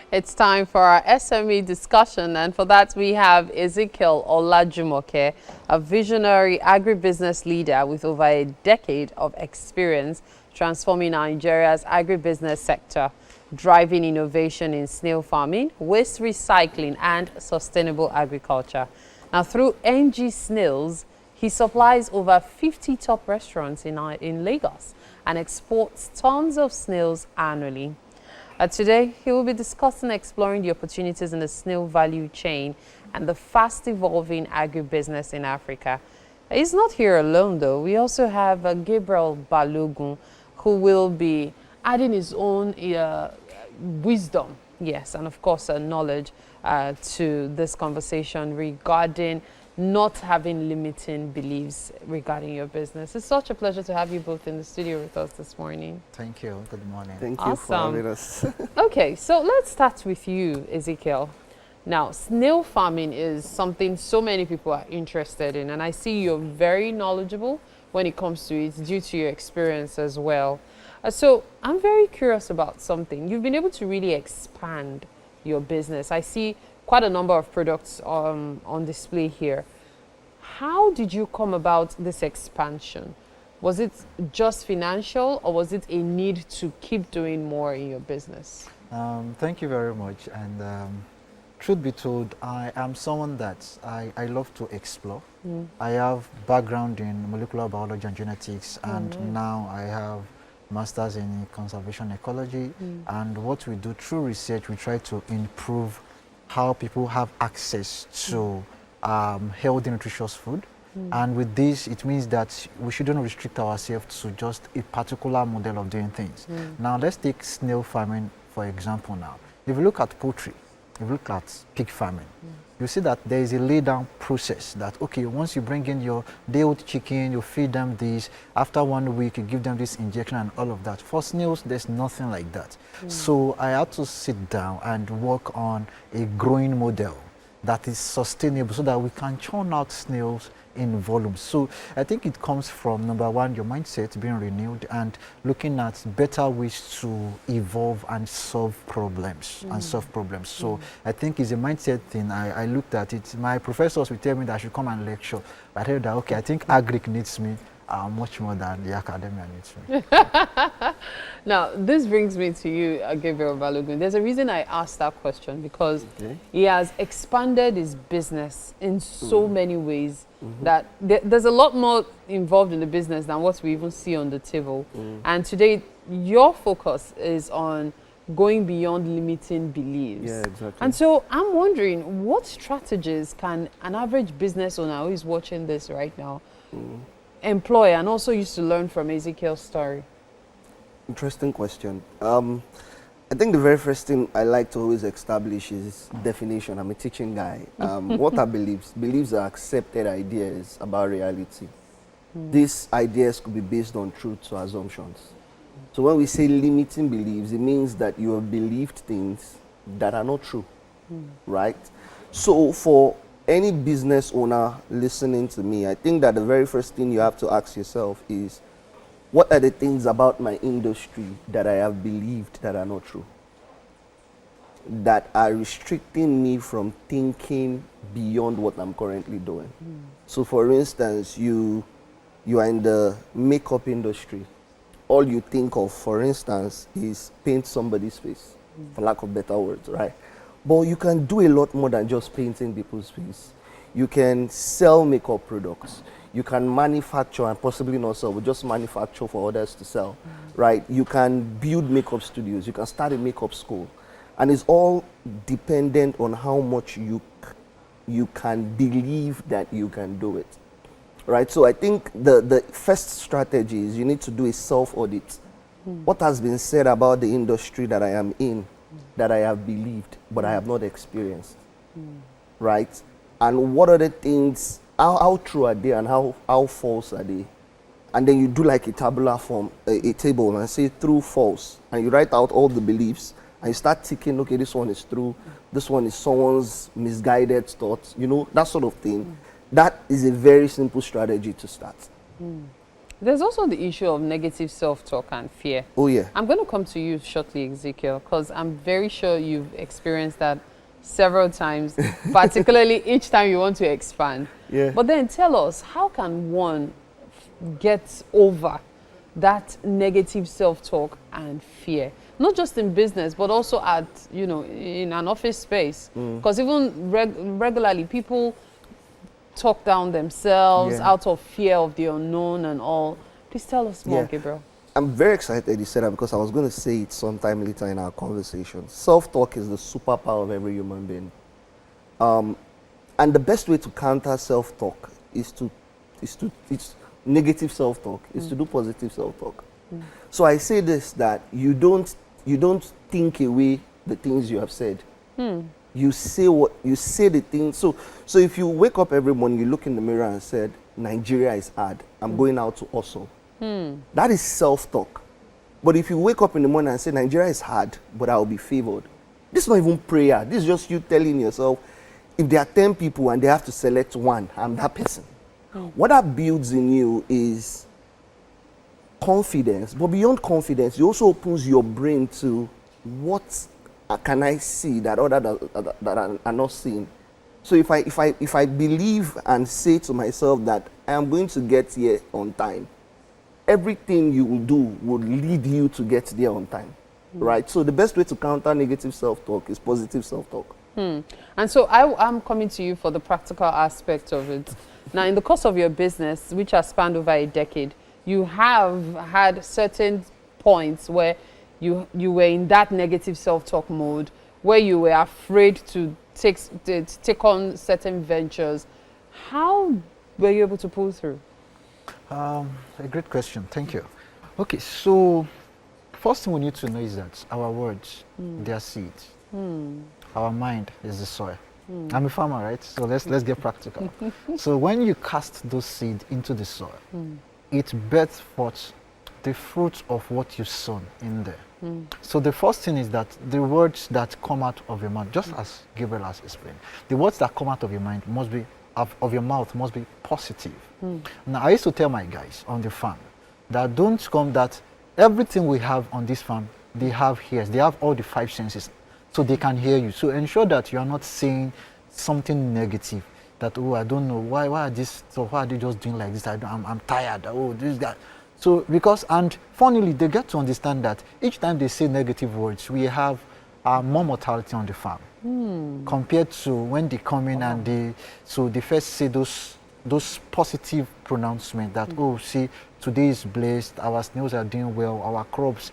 It's time for our SME discussion, and for that we have Ezekiel Olajumoke, a visionary agribusiness leader with over a decade of experience transforming Nigeria's agribusiness sector, driving innovation in snail farming, waste recycling, and sustainable agriculture. Now, through NG Snails, he supplies over 50 top restaurants in Lagos and exports tons of snails annually. Today, he will be discussing exploring the opportunities in the snail value chain and the fast-evolving agribusiness in Africa. He's not here alone, though. We also have Gabriel Balogun, who will be adding his own wisdom, yes, and of course knowledge to this conversation regarding not having limiting beliefs regarding your business. It's such a pleasure to have you both in the studio with us this morning. Thank you. Good morning. Thank you for having us. Okay, so let's start with you, Ezekiel. Now, snail farming is something so many people are interested in, and I see you're very knowledgeable when it comes to it due to your experience as well. So I'm very curious about something. You've been able to really expand your business. I see quite a number of products on display here. How did you come about this expansion? Was it just financial, or was it a need to keep doing more in your business? Thank you very much. And truth be told, I am someone that I love to explore. I have background in molecular biology and genetics, and now I have masters in conservation ecology. And what we do through research, we try to improve how people have access to healthy, nutritious food. And with this, it means that we shouldn't restrict ourselves to just a particular model of doing things. Now, let's take snail farming, for example now. If you look at poultry, if you look at pig farming, you see that there is a lay-down process that, okay, once you bring in your day-old chicken, you feed them this, after 1 week, you give them this injection and all of that. For snails, there's nothing like that. So I had to sit down and work on a growing model that is sustainable so that we can churn out snails in volume. So I think it comes from, number one, your mindset being renewed and looking at better ways to evolve and solve problems So I think it's a mindset thing. I looked at it. My professors would tell me that I should come and lecture. But I heard that, okay, I think agric needs me much more than the academia needs me. Now, this brings me to you, Gabriel Balogun. There's a reason I asked that question, because he has expanded his business in so many ways that there's a lot more involved in the business than what we even see on the table. And today, your focus is on going beyond limiting beliefs. Yeah, exactly. And so I'm wondering, what strategies can an average business owner who is watching this right now employ, and also used to learn from Ezekiel's story? Interesting question. I think the very first thing I like to always establish is definition. I'm a teaching guy. What are beliefs? Beliefs are accepted ideas about reality. These ideas could be based on truths or assumptions. So when we say limiting beliefs, it means that you have believed things that are not true, right? So for any business owner listening to me, I think that the very first thing you have to ask yourself is, what are the things about my industry that I have believed that are not true, that are restricting me from thinking beyond what I'm currently doing? So for instance, you are in the makeup industry. All you think of, for instance, is paint somebody's face, for lack of better words, right? But you can do a lot more than just painting people's face. You can sell makeup products. You can manufacture, and possibly not sell, but just manufacture for others to sell, right? You can build makeup studios. You can start a makeup school. And it's all dependent on how much you can believe that you can do it, right? So I think the first strategy is you need to do a self-audit. What has been said about the industry that I am in, that I have believed, but I have not experienced, right? And what are the things, how true are they and how false are they? And then you do like a tabular form, a table, and say true, false. And you write out all the beliefs, and you start ticking, okay, this one is true, this one is someone's misguided thoughts, you know, that sort of thing. That is a very simple strategy to start. There's also the issue of negative self-talk and fear. Oh yeah. I'm going to come to you shortly, Ezekiel, because I'm very sure you've experienced that several times, particularly each time you want to expand. Yeah. But then tell us, how can one get over that negative self-talk and fear? Not just in business, but also at, you know, in an office space. Because even regularly, people talk down themselves out of fear of the unknown and all. Please tell us more, Gabriel. I'm very excited you said that because I was going to say it sometime later in our conversation. Self-talk is the superpower of every human being. And the best way to counter self-talk is negative self-talk, is to do positive self-talk. So I say this, that you don't think away the things you have said. You say the things. So if you wake up every morning, you look in the mirror and said, Nigeria is hard, I'm going out to hustle. That is self-talk. But if you wake up in the morning and say, Nigeria is hard, but I will be favored. This is not even prayer. This is just you telling yourself, if there are 10 people and they have to select one, I'm that person. What that builds in you is confidence. But beyond confidence, it also opens your brain to what can I see that others that are not seeing. So if I believe and say to myself that I am going to get here on time, everything you will do will lead you to get there on time, right? So the best way to counter negative self-talk is positive self-talk. And so I'm coming to you for the practical aspect of it. Now, in the course of your business, which has spanned over a decade, you have had certain points where you were in that negative self-talk mode, where you were afraid to take on certain ventures. How were you able to pull through? A great question. Thank you. Okay, so first thing we need to know is that our words, they are seeds. Our mind is the soil. I'm a farmer, right? So let's get practical. So when you cast those seeds into the soil, it births forth the fruit of what you've sown in there. So the first thing is that the words that come out of your mouth, just as Gabriel has explained, the words that come out of your mind must be of your mouth must be positive. Now, I used to tell my guys on the farm that that everything we have on this farm, they have ears, they have all the 5 senses, so they can hear you. So ensure that you are not saying something negative, that, oh, I don't know, why are this, so why are they just doing like this, I'm tired, oh, this, that. So, because, and funnily, they get to understand that each time they say negative words, we have more mortality on the farm compared to when they come in and they first say those positive pronouncements that, oh, see, today is blessed, our snails are doing well, our crops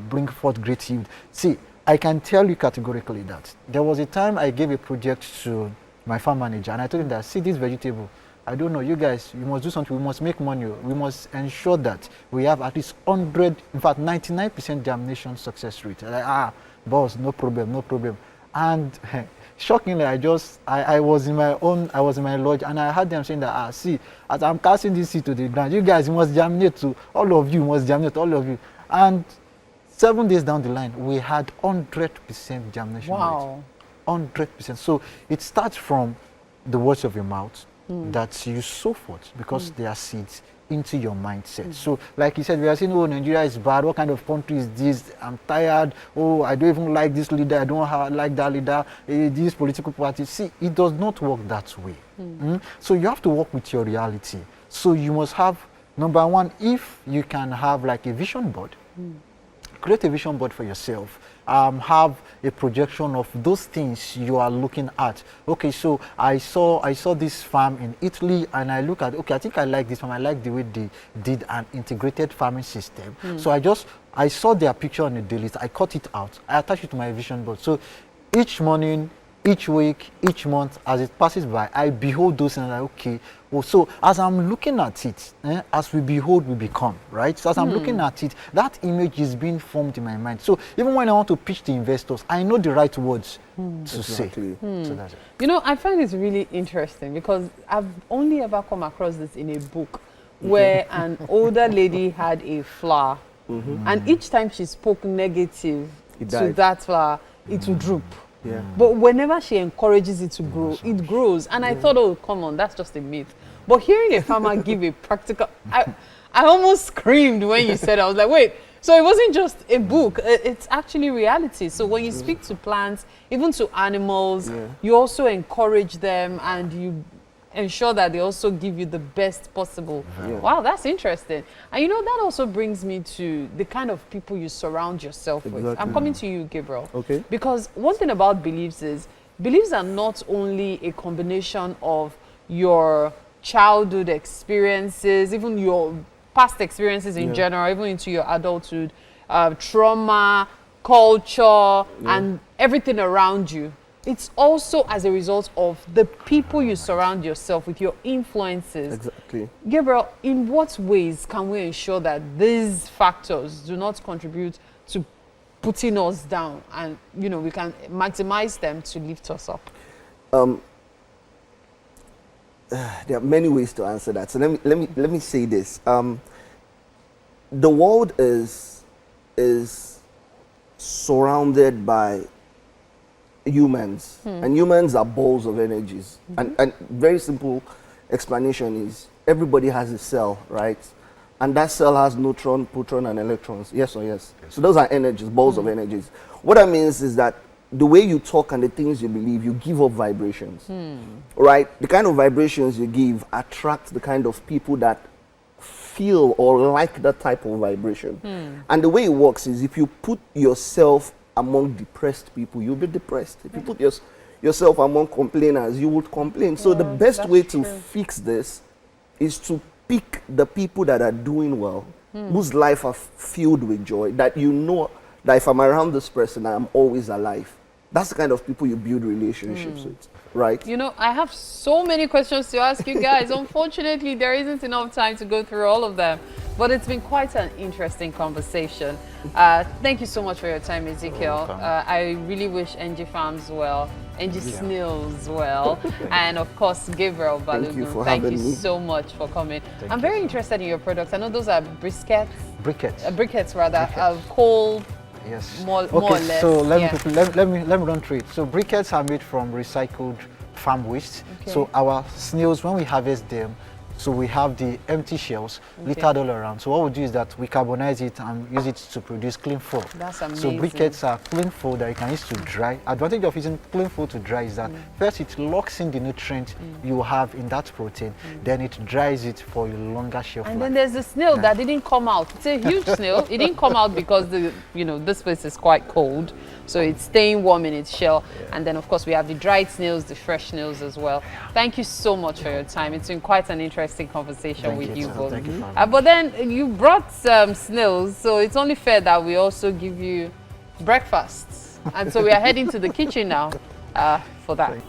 bring forth great yield. See, I can tell you categorically that there was a time I gave a project to my farm manager and I told him that, see this vegetable, I don't know, you guys, you must do something, we must make money, we must ensure that we have at least 100, in fact 99% germination success rate. Like, boss, no problem. And shockingly, I was in my lodge and I heard them saying that, see, as I'm casting this seed to the ground, you guys must germinate too, all of you must germinate, all of you. And 7 days down the line, we had 100% germination rate. 100%. So it starts from the words of your mouth that you sow forth, because they are seeds into your mindset. So like you said, we are saying, oh, Nigeria is bad, what kind of country is this, I'm tired, oh, I don't even like this leader, I don't like that leader, this political party. See, it does not work that way. So you have to work with your reality. So you must have, number one, if you can have like a vision board, create a vision board for yourself. Have a projection of those things you are looking at. Okay, so I saw this farm in Italy, and I look at, okay, I think I like this farm. I like the way they did an integrated farming system. So I saw their picture on the daily list. I cut it out. I attached it to my vision board. So each morning, each week, each month, as it passes by, I behold those and I'm like, okay, well, so as I'm looking at it, as we behold, we become, right? So as I'm looking at it, that image is being formed in my mind. So even when I want to pitch to investors, I know the right words to say. So that's it. You know, I find it really interesting because I've only ever come across this in a book where an older lady had a flower, and each time she spoke negative to that flower, it would droop. But whenever she encourages it to grow, it grows. And I thought, oh, come on, that's just a myth. But hearing a farmer give a practical, I almost screamed when you said it. I was like, wait, so it wasn't just a book, it's actually reality. So when you speak to plants, even to animals, you also encourage them and you ensure that they also give you the best possible. Wow, that's interesting. And you know, that also brings me to the kind of people you surround yourself with. I'm coming to you, Gabriel. Okay. Because one thing about beliefs is, beliefs are not only a combination of your childhood experiences, even your past experiences in general, even into your adulthood, trauma, culture, and everything around you. It's also as a result of the people you surround yourself with, your influences. Exactly. Gabriel, in what ways can we ensure that these factors do not contribute to putting us down, and you know, we can maximize them to lift us up? There are many ways to answer that. So let me say this. The world is surrounded by humans, and humans are balls of energies. And very simple explanation is, everybody has a cell, right? And that cell has neutron, proton, and electrons. Yes or yes? So those are energies, balls of energies. What that means is that the way you talk and the things you believe, you give up vibrations, right? The kind of vibrations you give attract the kind of people that feel or like that type of vibration. And the way it works is, if you put yourself among depressed people, you'll be depressed. If you put yourself among complainers, you would complain. So the best way to fix this is to pick the people that are doing well, whose life are filled with joy, that you know that if I'm around this person, I'm always alive. That's the kind of people you build relationships with, right? You know, I have so many questions to ask you guys. Unfortunately, there isn't enough time to go through all of them. But it's been quite an interesting conversation. Thank you so much for your time, Ezekiel. I really wish NG Farms well, NG Snails well, and of course, Gabriel Balogun. Thank you so much for coming. I'm very interested in your products. I know those are briquettes. Briquettes rather, cold. Yes. More or less. So let me run through it. So briquettes are made from recycled farm waste. So our snails, when we harvest them, so we have the empty shells littered all around. So what we do is that we carbonize it and use it to produce clean food. That's amazing. So briquettes are clean food that you can use to dry. Advantage of using clean food to dry is that first it locks in the nutrient you have in that protein, then it dries it for a longer shelf life. And then there's the snail that didn't come out. It's a huge snail. It didn't come out because this place is quite cold, so it's staying warm in its shell. And then of course we have the dried snails, the fresh snails as well. Thank you so much for your time. It's been quite an interesting conversation with you both. But then you brought snails, so it's only fair that we also give you breakfast. And so we are heading to the kitchen now for that.